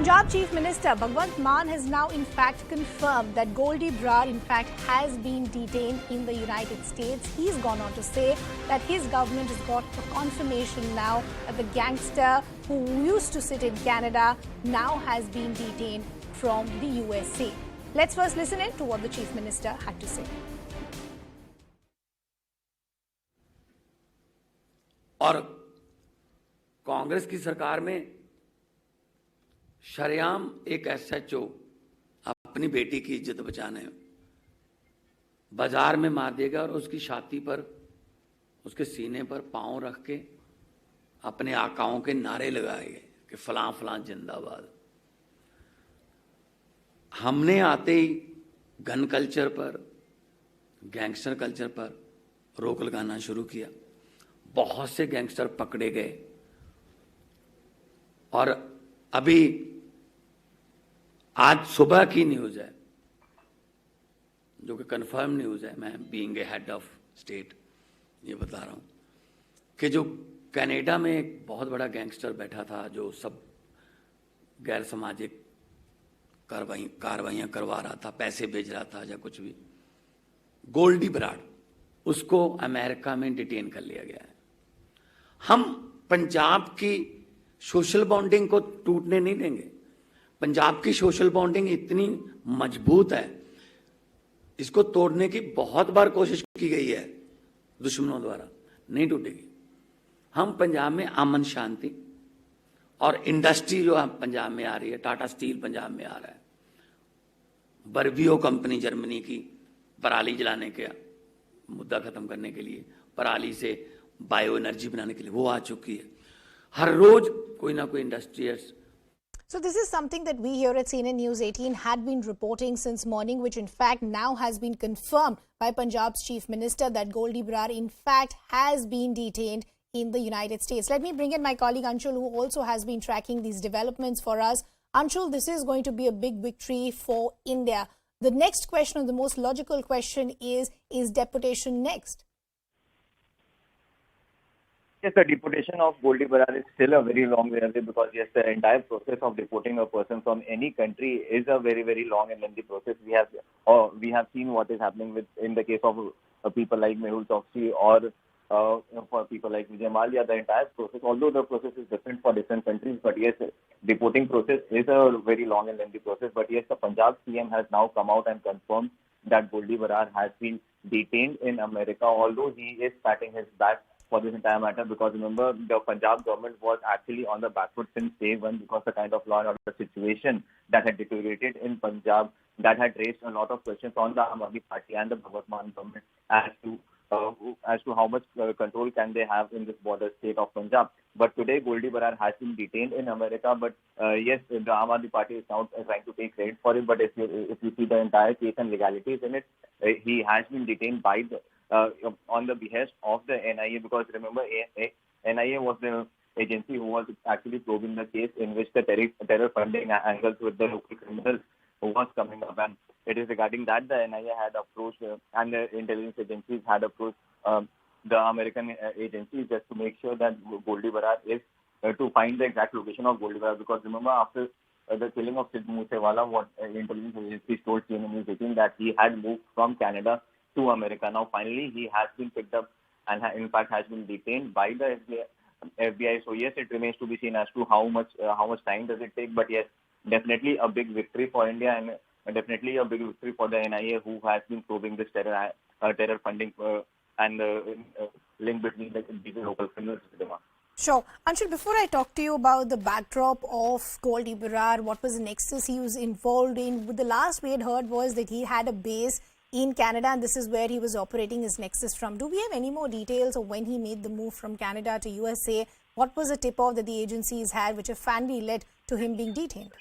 Punjab Chief Minister Bhagwant Mann has now in fact confirmed that Goldy Brar in fact has been detained in the United States. He's gone on to say that his government has got a confirmation now that the gangster who used to sit in Canada now has been detained from the USA. Let's first listen in to what the Chief Minister had to say. और कांग्रेस की सरकार में शरेआम एक SHO अपनी बेटी की इज्जत बचाने बाजार में मार देगा और उसकी छाती पर, उसके सीने पर पांव रख के अपने आकाओं के नारे लगाएंगे कि फलां फलां जिंदाबाद। हमने आते ही गन कल्चर पर, गैंगस्टर कल्चर पर रोक लगाना शुरू किया। बहुत से गैंगस्टर पकड़े गए और अभी आज सुबह की न्यूज है, जो कि कंफर्म न्यूज है, मैं being a head of state ये बता रहा हूं कि जो कनाडा में एक बहुत बड़ा गैंगस्टर बैठा था जो सब गैर सामाजिक कार्रवाइयां करवा रहा था, पैसे भेज रहा था या कुछ भी, गोल्डी बराड़, उसको अमेरिका में डिटेन कर लिया गया है। हम पंजाब की सोशल बॉन्डिंग को टूटने नहीं देंगे। पंजाब की सोशल बॉन्डिंग इतनी मजबूत है, इसको तोड़ने की बहुत बार कोशिश की गई है दुश्मनों द्वारा, नहीं टूटेगी। हम पंजाब में अमन शांति और इंडस्ट्री जो पंजाब में आ रही है, टाटा स्टील पंजाब में आ रहा है, बर्बियो कंपनी जर्मनी की पराली जलाने का मुद्दा खत्म करने के लिए, पराली से बायो एनर्जी बनाने के लिए वो आ चुकी है। हर रोज कोई ना कोई industrials. So this is something that we here at CNN News 18 had been reporting since morning, which in fact now has been confirmed by Punjab's Chief Minister that Goldy Brar in fact has been detained in the United States. Let me bring in my colleague Anshul, who also has been tracking these developments for us. Anshul, this is going to be a big victory for India. The next question, or the most logical question, is deportation next? Yes, the deportation of Goldy Brar is still a very long way away, because yes, the entire process of deporting a person from any country is a very, very long and lengthy process. We have seen what is happening in the case of people like Mehul Choksi or for people like Vijay Mallya. The entire process, although the process is different for different countries, but yes, deporting process is a very long and lengthy process. But yes, the Punjab CM has now come out and confirmed that Goldy Brar has been detained in America, although he is patting his back for this entire matter, because remember, the Punjab government was actually on the back foot since day one, because the kind of law and order situation that had deteriorated in Punjab, that had raised a lot of questions on the Aam Aadmi Party and the Bhagwant Mann government as to how much control can they have in this border state of Punjab. But today, Goldy Brar has been detained in America. But yes, the Aam Aadmi Party is now trying to take credit for it. But if you see the entire case and legalities in it, he has been detained by on the behest of the NIA, because remember, NIA was the agency who was actually probing the case in which the terror funding angles with the local criminals was coming up, and it is regarding that the NIA had approached and the intelligence agencies had approached the American agencies just to make sure that Goldy Brar is to find the exact location of Goldy Brar, because remember, after the killing of Sidhu Moosewala, what intelligence agencies told CNN News 18 that he had moved from Canada to America. Now finally he has been picked up and in fact has been detained by the FBI. So yes, it remains to be seen as to how much time does it take. But yes, definitely a big victory for India, and definitely a big victory for the NIA, who has been probing this terror funding and link between these local criminals. Sure. Anshul, before I talk to you about the backdrop of Goldy Brar, what was the nexus he was involved in? The last we had heard was that he had a base in Canada, and this is where he was operating his nexus from. Do we have any more details of when he made the move from Canada to USA? What was the tip-off that the agencies had, which have finally led to him being detained?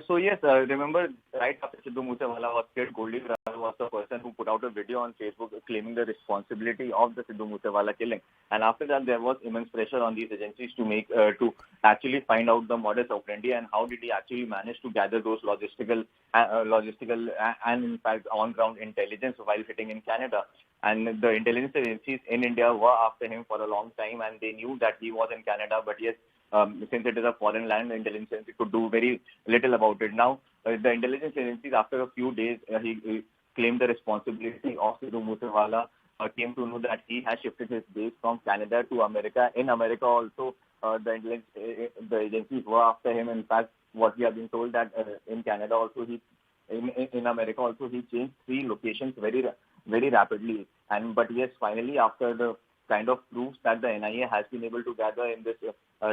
So yes, remember, right after Sidhu Moosewala was killed, Goldy Brar was the person who put out a video on Facebook claiming the responsibility of the Sidhu Moosewala killing. And after that, there was immense pressure on these agencies to actually find out the modus operandi and how did he actually manage to gather those logistical and in fact on-ground intelligence while sitting in Canada. And the intelligence agencies in India were after him for a long time, and they knew that he was in Canada. But yes, since it is a foreign land, the intelligence agency could do very little about it. Now, the intelligence agencies, after a few days, he claimed the responsibility of Sidhu Moosewala, came to know that he has shifted his base from Canada to America. In America also, the agencies were after him. In fact, what we have been told that in Canada also, in America also, he changed 3 locations very rapidly. But yes, finally, after the kind of proofs that the NIA has been able to gather in this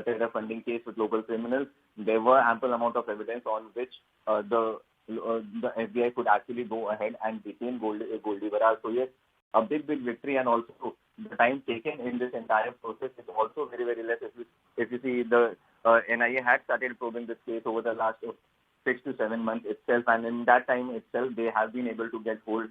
terror funding case with local criminals, there were ample amount of evidence on which the FBI could actually go ahead and detain Goldy Brar. So yes, a big victory, and also the time taken in this entire process is also very less. If you see, the NIA had started probing this case over the last 6 to 7 months itself, and in that time itself, they have been able to get hold.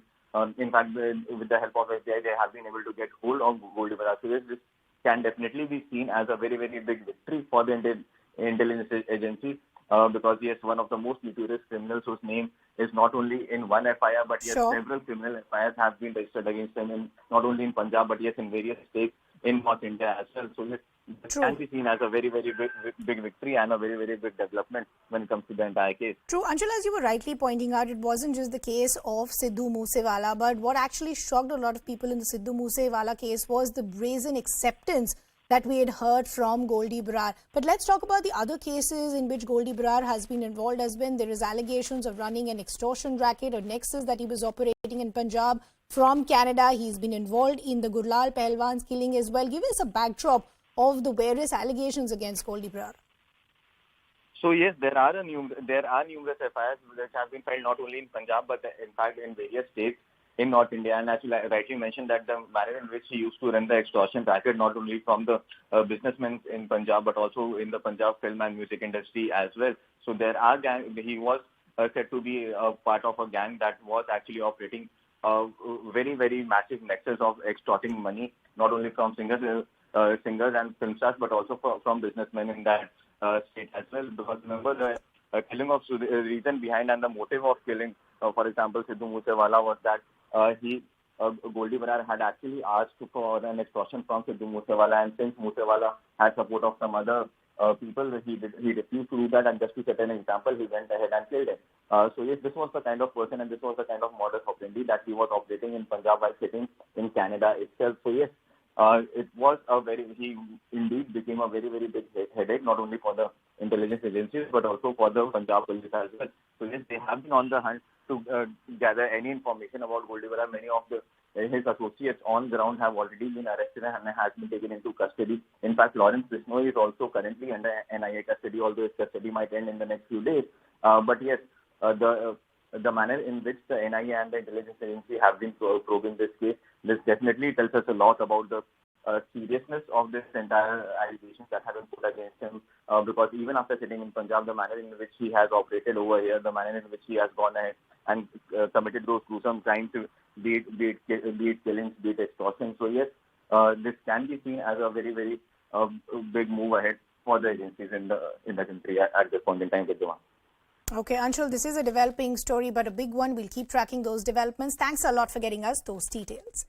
In fact, with the help of FBI, they have been able to get hold of Goldy Brar. So yes, this can definitely be seen as a very big victory for the intelligence agency, because yes, one of the most notorious criminals whose name is not only in one FIR, but yes, several criminal FIRs have been registered against him, not only in Punjab, but yes, in various states in North India as well. So yes, this can be seen as a very big victory and a very big development when it comes to the entire case. True. Anshul, as you were rightly pointing out, it wasn't just the case of Sidhu Moosewala, but what actually shocked a lot of people in the Sidhu Moosewala case was the brazen acceptance that we had heard from Goldy Brar. But let's talk about the other cases in which Goldy Brar has been involved as well. There is allegations of running an extortion racket or nexus that he was operating in Punjab from Canada. He's been involved in the Gurlal Pehlwan's killing as well. Give us a backdrop of the various allegations against Goldy Brar. So yes, there are numerous FIRs that have been filed not only in Punjab but in fact in various states in North India. And as you rightly mentioned, that the manner in which he used to run the extortion racket, not only from the businessmen in Punjab but also in the Punjab film and music industry as well. So there are he was said to be a part of a gang that was actually operating very massive nexus of extorting money, not only from singers and film stars, but also from businessmen in that state as well. Because remember, the killing of the reason behind and the motive of killing, for example, Sidhu Moosewala, was that Goldy Brar had actually asked for an extortion from Sidhu Moosewala, and since Moosewala had support of some other people, he refused to do that, and just to set an example, he went ahead and killed him. So yes, this was the kind of person and this was the kind of modus operandi that he was operating in Punjab while sitting in Canada itself. So yes, it was he indeed became a very big headache, not only for the intelligence agencies but also for the Punjab police as well. So yes, they have been on the hunt to gather any information about Goldy Brar. Many of his associates on ground have already been arrested and has been taken into custody. In fact, Lawrence Bisnoy is also currently under NIA custody, although his custody might end in the next few days. But yes, the manner in which the NIA and the intelligence agency have been probing this case, this definitely tells us a lot about the seriousness of this entire allegations that have been put against him. Because even after sitting in Punjab, the manner in which he has operated over here, the manner in which he has gone ahead and committed those gruesome crimes, be it killings, be it extortion. So yes, this can be seen as a very big move ahead for the agencies in the country at this point in time. Okay, Anshul, this is a developing story, but a big one. We'll keep tracking those developments. Thanks a lot for getting us those details.